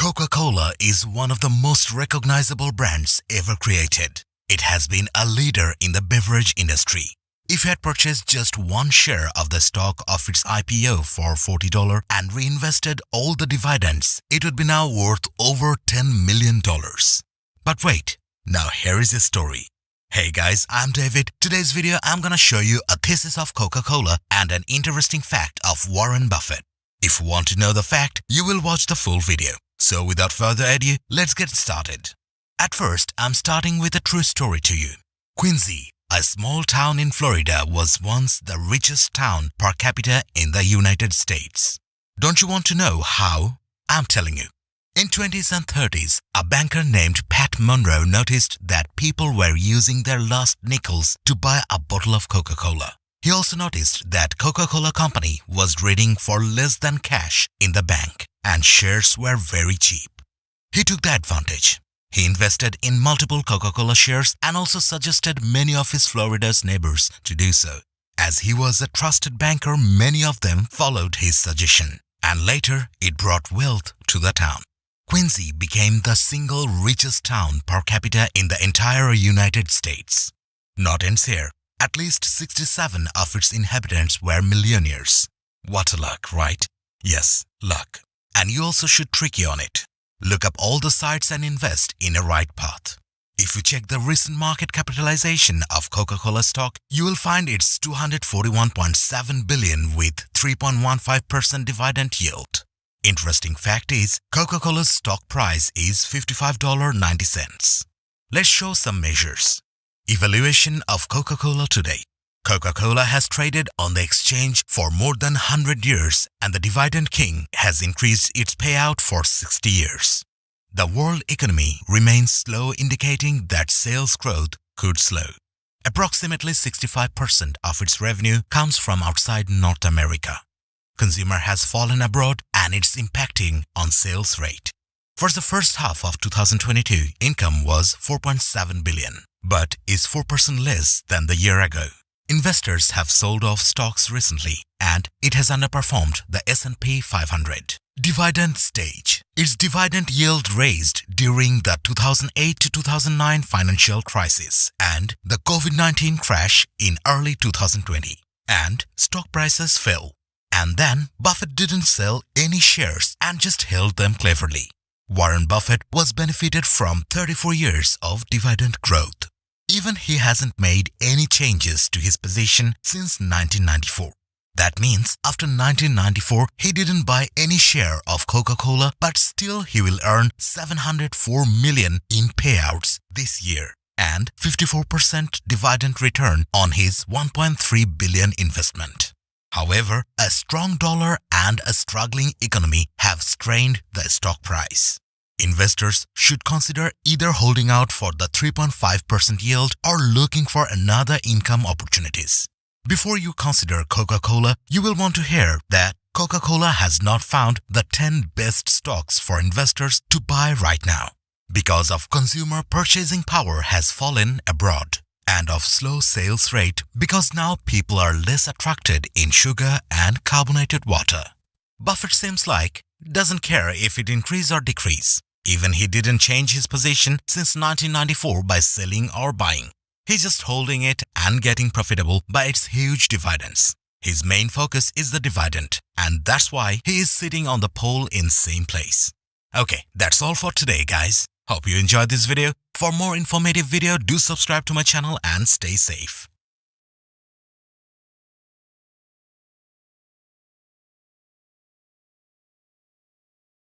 Coca-Cola is one of the most recognizable brands ever created. It has been a leader in the beverage industry. If you had purchased just one share of the stock of its IPO for $40 and reinvested all the dividends, it would be now worth over $10 million. But wait, now here is the story. Hey guys, I'm David. Today's video I'm gonna show you a thesis of Coca-Cola and an interesting fact of Warren Buffett. If you want to know the fact, you will watch the full video. So without further ado, let's get started. At first, I'm starting with a true story to you. Quincy, a small town in Florida, was once the richest town per capita in the United States. Don't you want to know how? I'm telling you. In 20s and 30s, a banker named Pat Monroe noticed that people were using their last nickels to buy a bottle of Coca-Cola. He also noticed that Coca-Cola Company was trading for less than cash in the bank and shares were very cheap. He took the advantage. He invested in multiple Coca-Cola shares and also suggested many of his Florida's neighbors to do so. As he was a trusted banker, many of them followed his suggestion, and later it brought wealth to the town. Quincy became the single richest town per capita in the entire United States. Not ends here. At least 67 of its inhabitants were millionaires. What a luck, right? Yes, luck. And you also should tricky on it. Look up all the sites and invest in a right path. If you check the recent market capitalization of Coca-Cola stock, you will find it's $241.7 billion with 3.15% dividend yield. Interesting fact is, Coca-Cola's stock price is $55.90. Let's show some measures. Evaluation of Coca-Cola today. Coca-Cola has traded on the exchange for more than 100 years and the dividend king has increased its payout for 60 years. The world economy remains slow, indicating that sales growth could slow. Approximately 65% of its revenue comes from outside North America. Consumer has fallen abroad and it's impacting on sales rate. For the first half of 2022, income was $4.7 billion, but is 4% less than the year ago. Investors have sold off stocks recently and it has underperformed the S&P 500. Dividend stage. Its dividend yield raised during the 2008 to 2009 financial crisis and the COVID-19 crash in early 2020. And stock prices fell. And then Buffett didn't sell any shares and just held them cleverly. Warren Buffett was benefited from 34 years of dividend growth. Even he hasn't made any changes to his position since 1994. That means after 1994, he didn't buy any share of Coca-Cola, but still he will earn $704 million in payouts this year and 54% dividend return on his $1.3 billion investment. However, a strong dollar and a struggling economy have strained the stock price. Investors should consider either holding out for the 3.5% yield or looking for another income opportunities. Before you consider Coca-Cola, you will want to hear that Coca-Cola has not found the 10 best stocks for investors to buy right now because of consumer purchasing power has fallen abroad and of slow sales rate because now people are less attracted in sugar and carbonated water. Buffett seems like doesn't care if it increase or decrease. Even he didn't change his position since 1994 by selling or buying. He's just holding it and getting profitable by its huge dividends. His main focus is the dividend, and that's why he is sitting on the pole in same place. Okay, that's all for today, guys. Hope you enjoyed this video. For more informative video, do subscribe to my channel and stay safe.